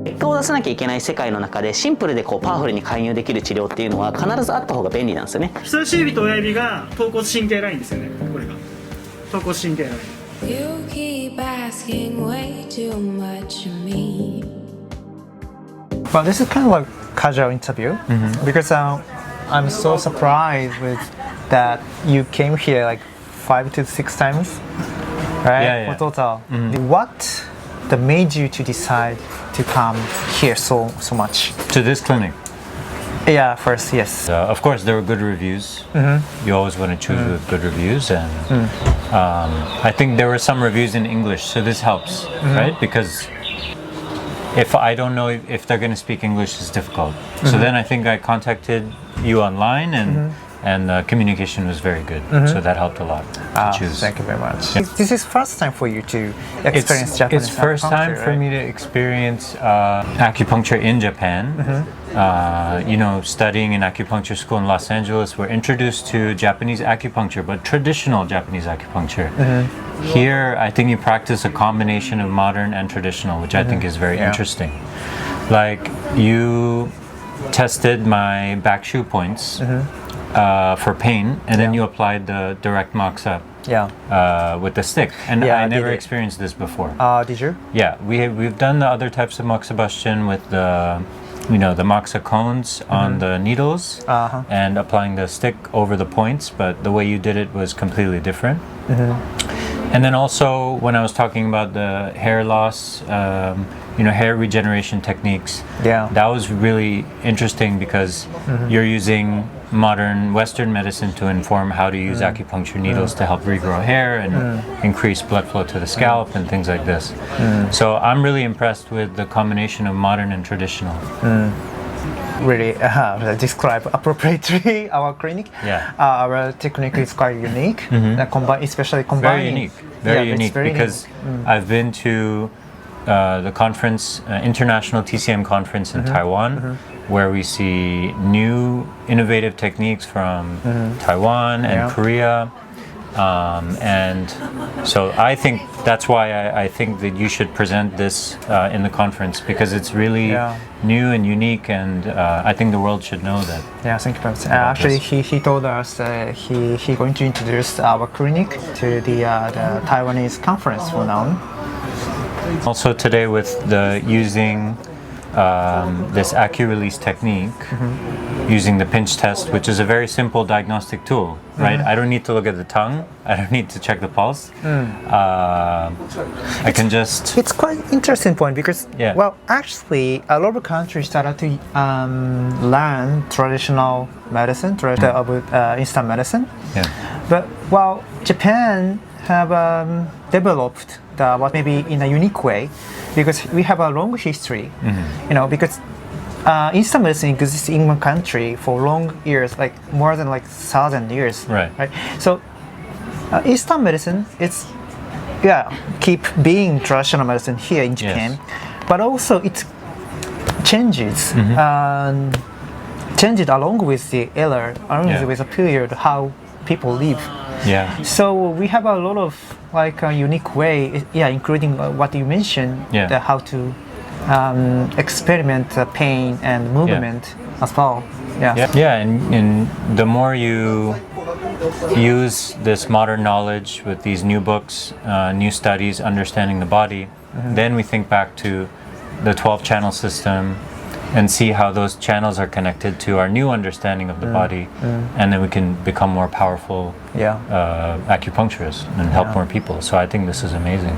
結果を出さなきゃいけない世界の中でシンプルでこうパワフルに介入できる治療っていうのは必ずあった方が便利なんですよね。人差し指と親指が橈骨神経ラインですよね。これが橈骨神経ライン。You keep asking way too much of me. Well, this is kind of like casual interview because I'm so surprised with that you came here like 5 to 6 times, right? Yeah. For total. What that made you to decide to come here so much? To this clinic. Yeah, first, yes. Of course, there were good reviews. You always want to choose with good reviews, and I think there were some reviews in English, so this helps, right? Because if I don't know if they're going to speak English, it's difficult. So then I think I contacted you online, and communication was very good, so that helped a lot to choose. Thank you very much. This is first time for you to experience Japanese It's first time acupuncture, for right? me to experience acupuncture in Japan. Studying in acupuncture school in Los Angeles, we're introduced to Japanese acupuncture, but traditional Japanese acupuncture. Here, I think you practice a combination of modern and traditional, which I think is very interesting. Like, you tested my back shu points for pain, and then you applied the direct moxa with the stick. And I never experienced this before. Did you? Yeah, we've done the other types of moxibustion with the moxa cones on the needles and applying the stick over the points, but the way you did it was completely different. And then also when I was talking about the hair loss, hair regeneration techniques, that was really interesting because you're using modern Western medicine to inform how to use acupuncture needles to help regrow hair and increase blood flow to the scalp and things like this. So I'm really impressed with the combination of modern and traditional. Really describe appropriately our clinic. Our technique is quite unique, especially combining. Very unique because I've been to the conference, international TCM conference in Taiwan, where we see new innovative techniques from Taiwan and Korea. And so I think that's why I think that you should present this in the conference, because it's really new and unique, and I think the world should know that. Yeah, thank you very much. Actually, he told us he going to introduce our clinic to the Taiwanese conference from now on. Also today with the using this acupuncture technique, using the pinch test, which is a very simple diagnostic tool, right? I don't need to look at the tongue. I don't need to check the pulse. I can just... It's quite interesting point because, well, actually, a lot of countries started to learn traditional medicine, instant medicine. But, well, Japan have developed what maybe in a unique way, because we have a long history, because instant medicine exists in one country for long years, like more than 1,000 years. Right. So instant medicine, it's keep being traditional medicine here in Japan, but also it changes, changed along with the era, with the period how people live. So we have a lot of a unique way, including what you mentioned, how to experiment pain and movement as well. And the more you use this modern knowledge with these new books, new studies, understanding the body, then we think back to the 12-channel system and see how those channels are connected to our new understanding of the body, and then we can become more powerful acupuncturists and help more people. So I think this is amazing.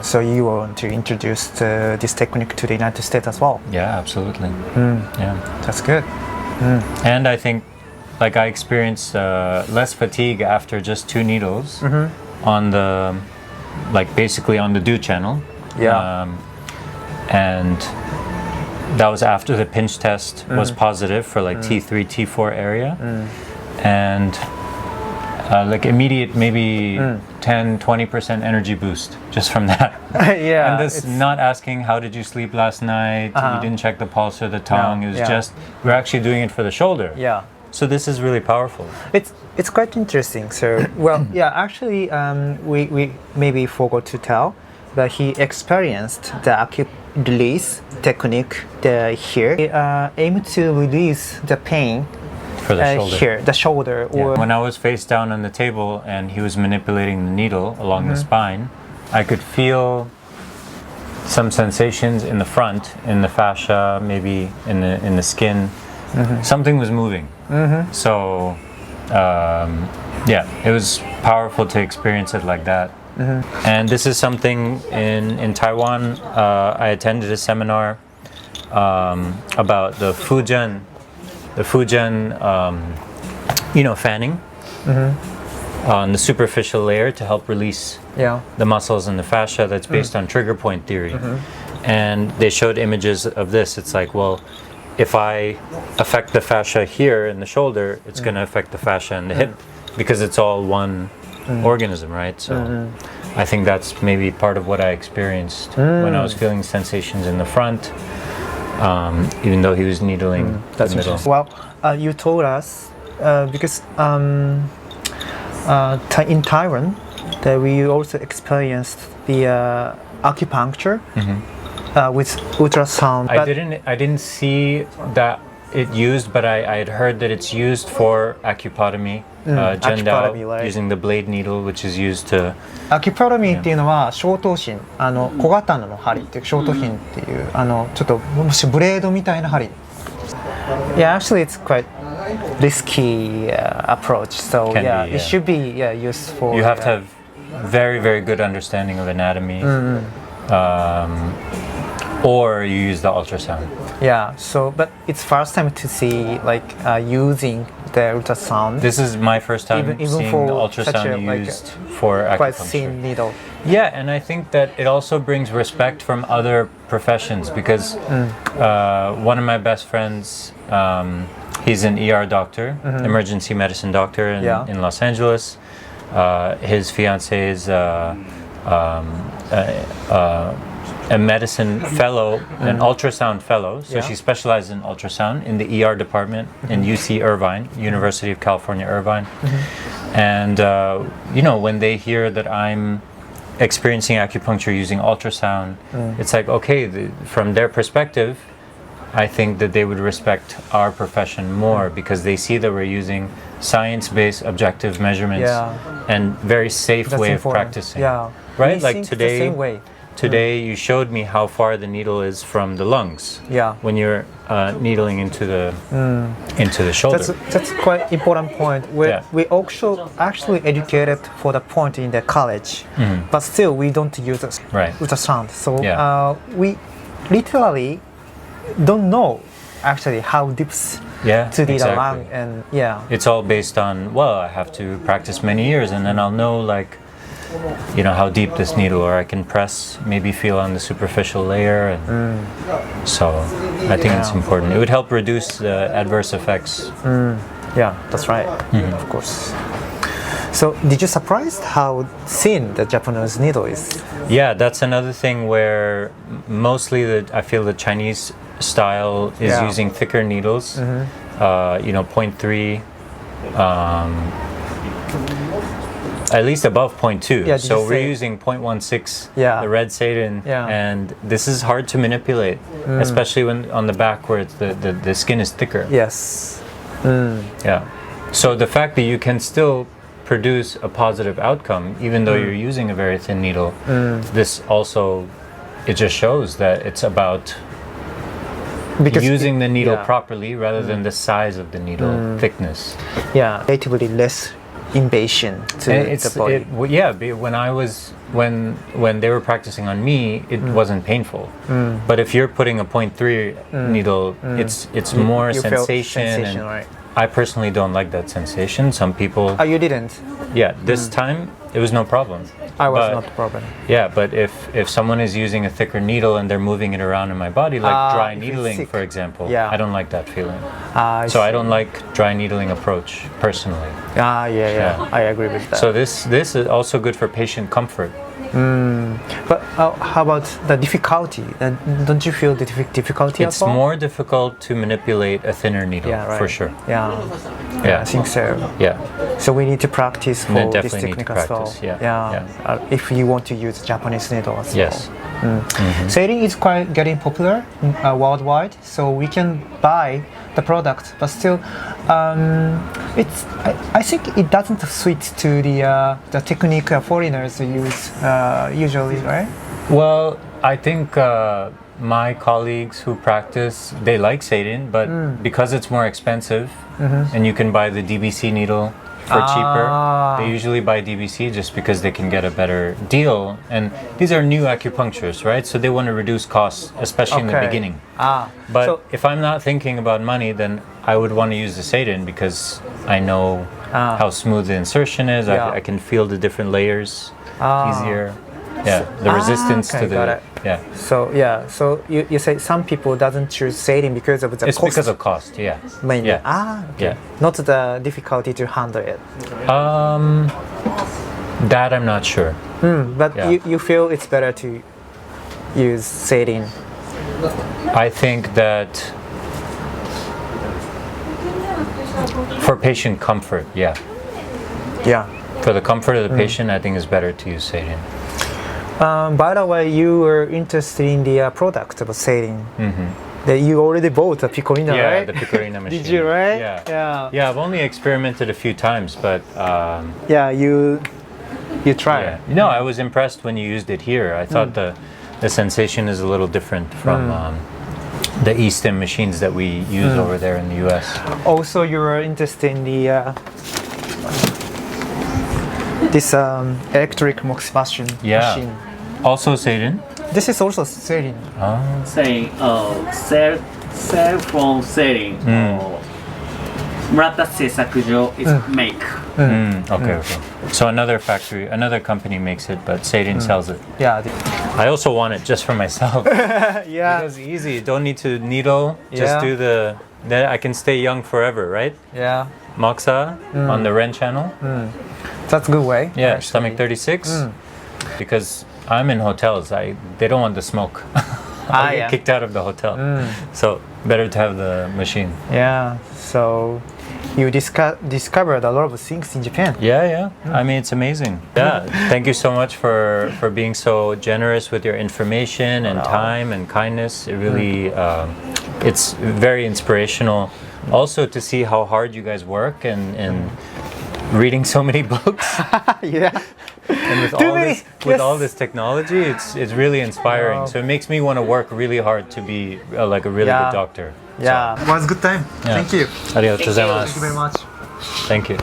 So you want to introduce this technique to the United States as well? Yeah, absolutely. That's good. And I think I experienced less fatigue after just 2 needles on the, basically on the do channel. And that was after the pinch test was positive for T3, T4 area. And immediate maybe 10-20% energy boost just from that. And this not asking how did you sleep last night, you didn't check the pulse or the tongue, it was just we're actually doing it for the shoulder. So this is really powerful. It's quite interesting. So well, actually we maybe forgot to tell but he experienced the acupuncture technique here. He aimed to release the pain For the shoulder. here, the shoulder. Yeah. Or When I was face down on the table and he was manipulating the needle along the spine, I could feel some sensations in the front, in the fascia, maybe in the skin. Something was moving. So, yeah, it was powerful to experience it like that. And this is something in Taiwan. I attended a seminar about the Fujun, fanning on the superficial layer to help release the muscles and the fascia. That's based on trigger point theory. And they showed images of this. It's like, well, if I affect the fascia here in the shoulder, it's going to affect the fascia in the hip because it's all one organism, right? So I think that's maybe part of what I experienced when I was feeling sensations in the front, even though he was needling the middle. Well, you told us because in Taiwan that we also experienced the acupuncture with ultrasound. I didn't see that it used, but I had heard that it's used for acupotomy. acupotomy, right. Using the blade needle, which is used to. アキュパロミーっていうのは小頭針、小刀の針っていう小頭針っていうちょっともしブレードみたいな針。Yeah, actually it's quite risky approach. So Can yeah, be, it should be useful. You have to have very, very good understanding of anatomy, or you use the ultrasound. Yeah. So, but it's first time to see like using the ultrasound. This is my first time Even seeing for the such a, ultrasound like, used for quite acupuncture. thin needle. Yeah, and I think that it also brings respect from other professions because one of my best friends, he's an ER doctor, emergency medicine doctor in Los Angeles. His fiancée is a medicine fellow, an ultrasound fellow. So she specializes in ultrasound in the ER department in UC Irvine, University of California, Irvine. And, when they hear that I'm experiencing acupuncture using ultrasound, it's like, okay, from their perspective, I think that they would respect our profession more because they see that we're using science-based objective measurements and very safe way of practicing. Yeah. Right? We Like think today, the same way. Today you showed me how far the needle is from the lungs. Yeah. When you're needling into the shoulder. That's quite important point. We also actually educated for the point in the college, but still we don't use ultrasound. So we literally don't know actually how deep to the lung and It's all based on, well, I have to practice many years and then I'll know how deep this needle, or I can press, maybe feel on the superficial layer, and so I think it's important. It would help reduce the adverse effects. Yeah, that's right. Of course. So, did you surprised how thin the Japanese needle is? Yeah, that's another thing where mostly I feel the Chinese style is using thicker needles. 0.3. At least above 0.2. So we're using 0.16, the red Satan, and this is hard to manipulate, especially when on the back where the skin is thicker. Yes. Yeah. So the fact that you can still produce a positive outcome, even though you're using a very thin needle, this also, it just shows that it's about using the needle properly rather than the size of the needle thickness. Yeah, relatively less invasion to the body. When they were practicing on me, it wasn't painful. But if you're putting a 0.3 needle, it's more sensation, and right. I personally don't like that sensation. Some people. Oh, you didn't? Yeah, this time it was no problem. I was not the problem. Yeah, but if someone is using a thicker needle and they're moving it around in my body, like dry needling, for example, I don't like that feeling. So I don't like dry needling approach personally. I agree with that. So this is also good for patient comfort. But how about the difficulty? Don't you feel the difficulty It's at all? more difficult to manipulate a thinner needle, for sure. Yeah, I think so. Yeah. So we need to practice for this Definitely need to technical practice. Yes, yeah. If you want to use Japanese needle as Yes. well. Seirin is quite getting popular worldwide, so we can buy the product, but still, I think it doesn't suit to the technique foreigners use usually, right? Well, I think my colleagues who practice, they like Seirin, but because it's more expensive and you can buy the DBC needle for cheaper, they usually buy DBC just because they can get a better deal. And these are new acupuncturists, right? So they want to reduce costs, especially in the beginning. But if I'm not thinking about money, then I would want to use the Seirin because I know how smooth the insertion is. I can feel the different layers easier. Yeah, the resistance to the... Got it. Yeah. So you say some people doesn't choose Seirin because of the It's cost. because of cost, yeah. Mainly. Yeah. Okay. Yeah. Not the difficulty to handle it. That I'm not sure. But Yeah. you feel it's better to use Seirin. I think that for patient comfort, yeah. Yeah. For the comfort of the patient, I think it's better to use Seirin. By the way, you were interested in the product of Seirin. That you already bought a Picorina, Yeah, right? the Picorina machine. Did you, right? Yeah. Yeah, I've only experimented a few times, but Yeah, you tried. yeah. No, I was impressed when you used it here. I thought the sensation is a little different from the E-stem machines that we use over there in the US. Also, you were interested in the this electric moxibustion machine. Also Seirin. This is also Seirin. saying cell phone selling 村田製作所 is make Okay. So another factory, another company makes it, but Seirin sells it. Yeah. I also want it just for myself. Yeah. Because easy, don't need to needle, just Yeah. do then I can stay young forever, right? Yeah. Moxa on the Ren channel. That's a good way. Yeah, actually. stomach 36. Because I'm in hotels, they don't want the smoke. I get yeah. kicked out of the hotel. So better to have the machine. Yeah. So you discovered a lot of things in Japan. Yeah. I mean, it's amazing. Yeah. Thank you so much for being so generous with your information and time and kindness. It really, it's very inspirational. Also to see how hard you guys work and reading so many books. Yeah. And with all this technology, it's really inspiring. Wow. So it makes me want to work really hard to be like a really Yeah. good doctor. Yeah. It was a good time. Yeah. Thank you. ありがとうございます。 Thank you very much. Thank you.